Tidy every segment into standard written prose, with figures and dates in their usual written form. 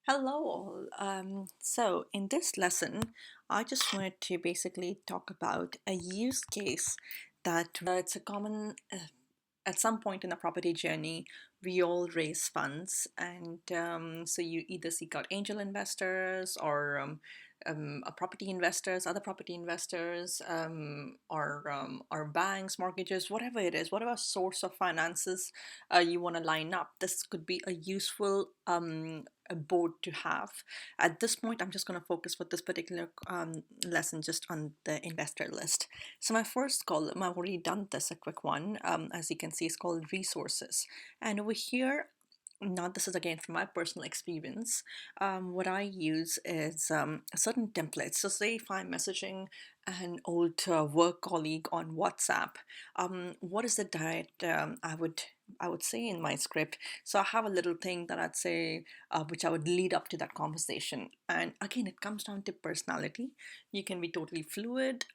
Hello all. So in this lesson, I just wanted to basically talk about a use case that it's a common at some point in the property journey, we all raise funds, and so you either seek out angel investors or property investors, other property investors, or banks, mortgages, whatever it is, whatever source of finances you want to line up. This could be a useful a board to have. At this point, I'm just going to focus for this particular lesson just on the investor list. So my first column, I've already done this, a quick one, as you can see, is called resources. And over here, now this is again from my personal experience, what I use is certain templates. So say if I'm messaging an old work colleague on WhatsApp, what is the diet I would say in my script? So I have a little thing that I'd say, which I would lead up to that conversation. And again, it comes down to personality. You can be totally fluid,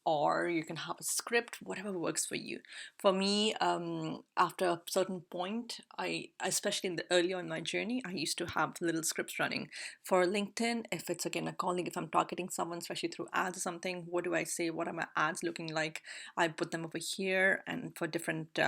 or you can have a script, whatever works for you. For me, after a certain point, especially in the earlier in my journey, I used to have little scripts running. For LinkedIn, if it's again a colleague, if I'm targeting someone, especially through ads or something, what do I say? What are my ads looking like? I put them over here, and for different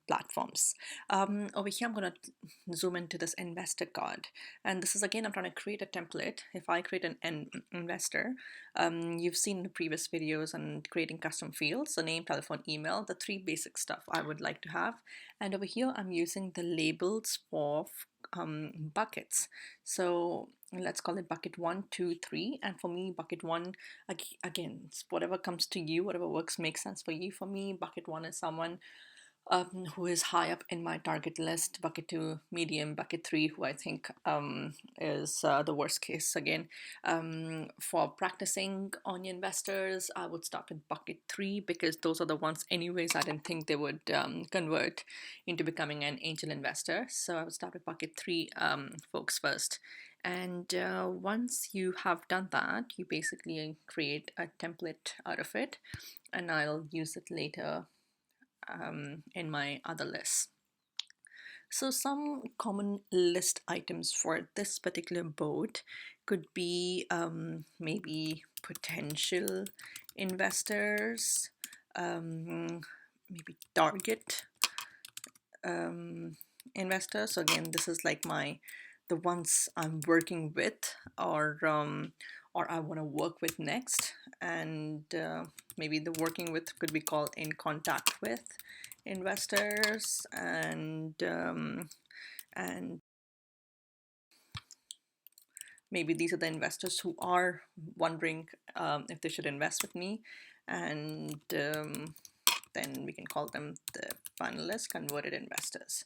platforms. Over here, I'm going to zoom into this investor card. And this is again, I'm trying to create a template. If I create an investor, you've seen the previous videos on creating custom fields, so name, telephone, email, the three basic stuff I would like to have. And over here, I'm using the labels of buckets. So let's call it bucket 1, 2, 3. And for me, bucket 1, again, it's whatever comes to you, whatever works makes sense for you. For me, bucket 1 is someone who is high up in my target list. Bucket 2, medium. Bucket 3, who I think is the worst case. Again, for practicing on your investors, I would start with bucket 3 because those are the ones anyways I didn't think they would convert into becoming an angel investor. So I would start with bucket 3 folks first. And once you have done that, you basically create a template out of it, and I'll use it later in my other lists. So some common list items for this particular board could be maybe potential investors, maybe target investors. So again, this is like the ones I'm working with, or I want to work with next, and maybe the working with could be called in contact with investors, and maybe these are the investors who are wondering if they should invest with me, and then we can call them the finalist converted investors.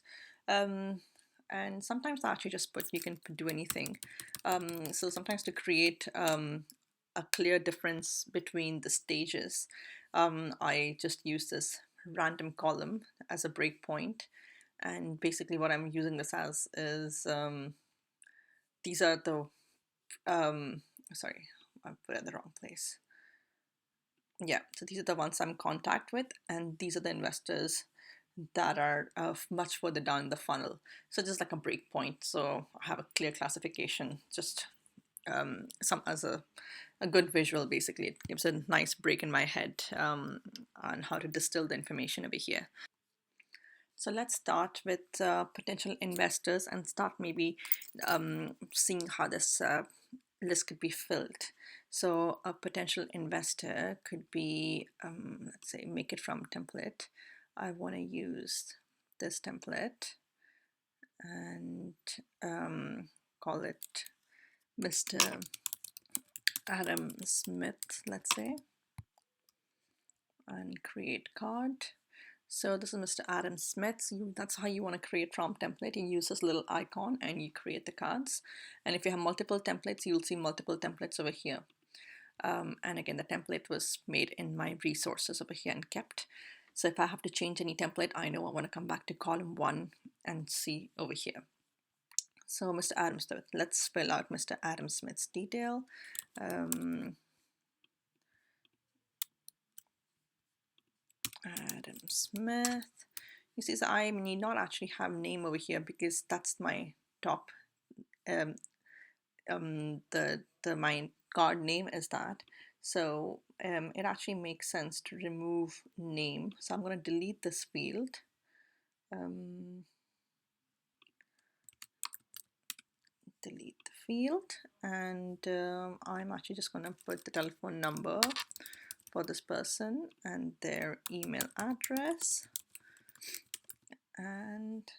And sometimes I actually just you can do anything. So sometimes to create a clear difference between the stages, I just use this random column as a breakpoint. And basically what I'm using this as is these are the, sorry, I put it in the wrong place. Yeah, so these are the ones I'm in contact with, and these are the investors that are much further down the funnel. So just like a breakpoint. So I have a clear classification, just some as a good visual. Basically, it gives a nice break in my head on how to distill the information over here. So let's start with potential investors and start maybe seeing how this list could be filled. So a potential investor could be, let's say, make it from template. I want to use this template and call it Mr. Adam Smith, let's say, and create card. So this is Mr. Adam Smith. So that's how you want to create from template. You use this little icon and you create the cards. And if you have multiple templates, you'll see multiple templates over here. And again, the template was made in my resources over here and kept. So if I have to change any template, I know I want to come back to column 1 and see over here. So Mr. Adam Smith, let's spell out Mr. Adam Smith's detail. Adam Smith. You see, so I need not actually have name over here because that's my top the my card name is that. So it actually makes sense to remove name. So I'm going to delete this field. Um, delete the field, and I'm actually just going to put the telephone number for this person and their email address, and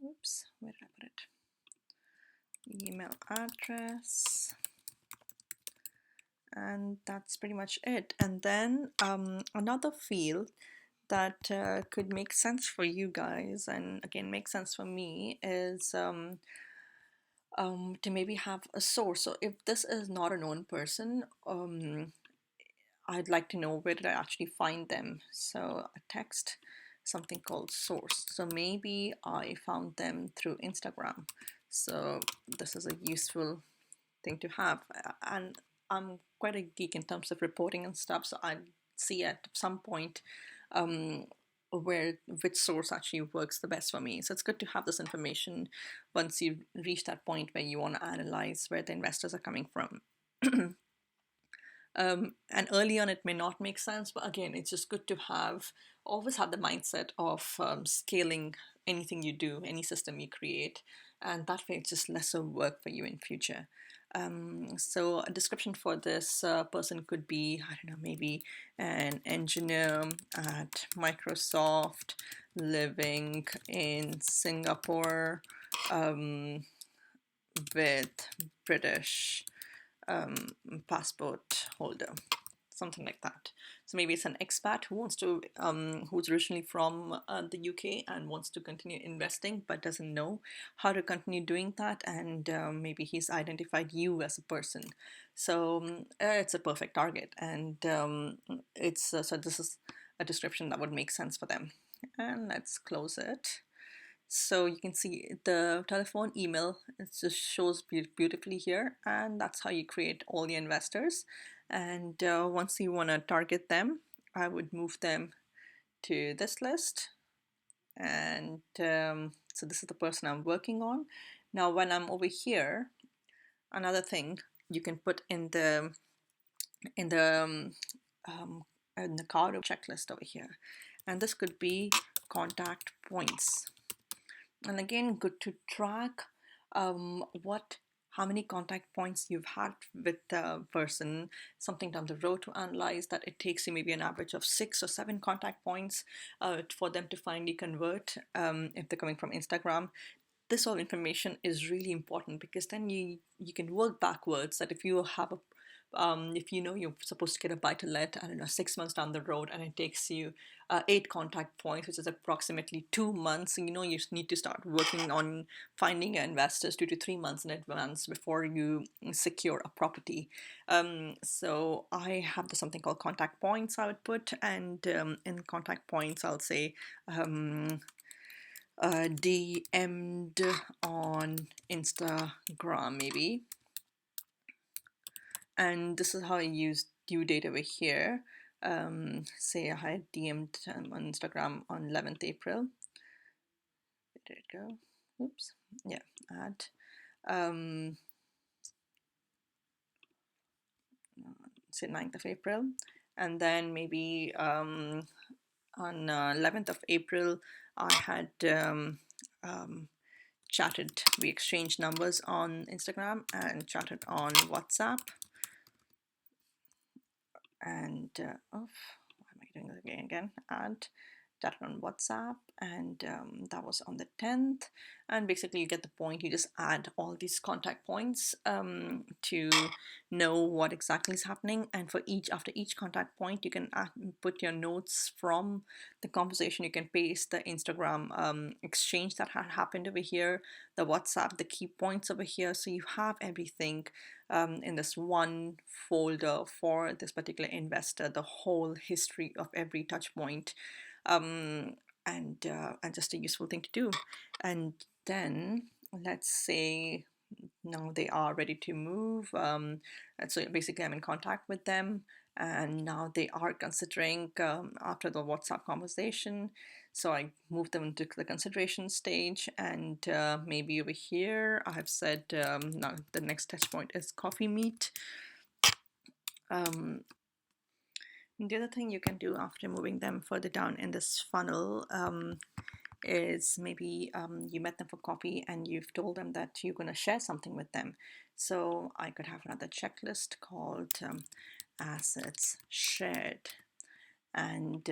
oops, where did I put it? Email address, and that's pretty much it. And then another field that could make sense for you guys, and again make sense for me, is to maybe have a source. So if this is not a known person, I'd like to know where did I actually find them. So a text, something called source. So maybe I found them through Instagram. So this is a useful thing to have. And I'm quite a geek in terms of reporting and stuff. So I see at some point where which source actually works the best for me. So it's good to have this information once you reach that point where you want to analyze where the investors are coming from. And early on, it may not make sense, but again, it's just good to always have the mindset of scaling anything you do, any system you create, and that way it's just lesser work for you in future. So a description for this person could be, I don't know, maybe an engineer at Microsoft, living in Singapore, with British passport holder, something like that. So maybe it's an expat who wants to, who's originally from the UK and wants to continue investing but doesn't know how to continue doing that, and maybe he's identified you as a person. So it's a perfect target, and it's so this is a description that would make sense for them. And let's close it. So you can see the telephone, email, it just shows beautifully here, and that's how you create all the investors. And once you want to target them, I would move them to this list. And so this is the person I'm working on. Now when I'm over here, another thing you can put in the in the um, in the card checklist over here, and this could be contact points. And again, good to track how many contact points you've had with the person, something down the road, to analyze that it takes you maybe an average of 6 or 7 contact points for them to finally convert, if they're coming from Instagram. This all information is really important, because then you can work backwards, that if you have a if you know you're supposed to get a buy to let, I don't know, 6 months down the road, and it takes you 8 contact points, which is approximately 2 months, you know you need to start working on finding investors 2 to 3 months in advance before you secure a property. So I have something called contact points I would put, and in contact points I'll say DM'd on Instagram maybe. And this is how I use due date over here. Say I had DM'd on Instagram on 11th April. Where did it go? Oops. Yeah, add. Say 9th of April. And then maybe on 11th of April, I had chatted, we exchanged numbers on Instagram and chatted on WhatsApp. And why am I doing this again? Add, chatted on WhatsApp, and that was on the 10th. And basically you get the point. You just add all these contact points to know what exactly is happening, and for after each contact point you can put your notes from the conversation. You can paste the Instagram exchange that had happened over here, the WhatsApp, the key points over here, so you have everything in this one folder for this particular investor, the whole history of every touch point, and just a useful thing to do. And then let's say now they are ready to move, and so basically I'm in contact with them, and now they are considering after the WhatsApp conversation. So I moved them into the consideration stage, and maybe over here I have said now the next touch point is coffee meet. The other thing you can do after moving them further down in this funnel is maybe you met them for coffee and you've told them that you're going to share something with them. So I could have another checklist called assets shared. And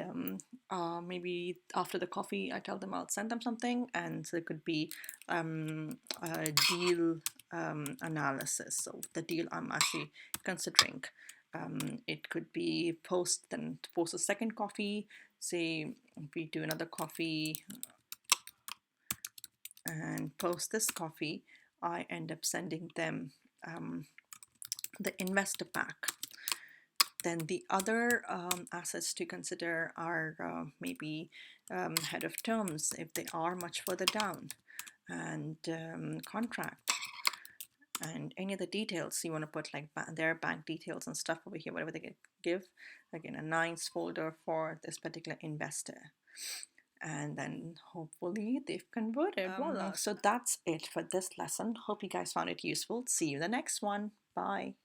maybe after the coffee, I tell them I'll send them something. And so it could be a deal analysis. So the deal I'm actually considering. It could be post a second coffee. Say we do another coffee and post this coffee, I end up sending them the investor pack. Then the other assets to consider are maybe head of terms if they are much further down, and contract, and any other details you want to put, like their bank details and stuff over here, whatever they give. Again, a nice folder for this particular investor. And then hopefully they've converted. Voila. So that's it for this lesson. Hope you guys found it useful. See you in the next one. Bye.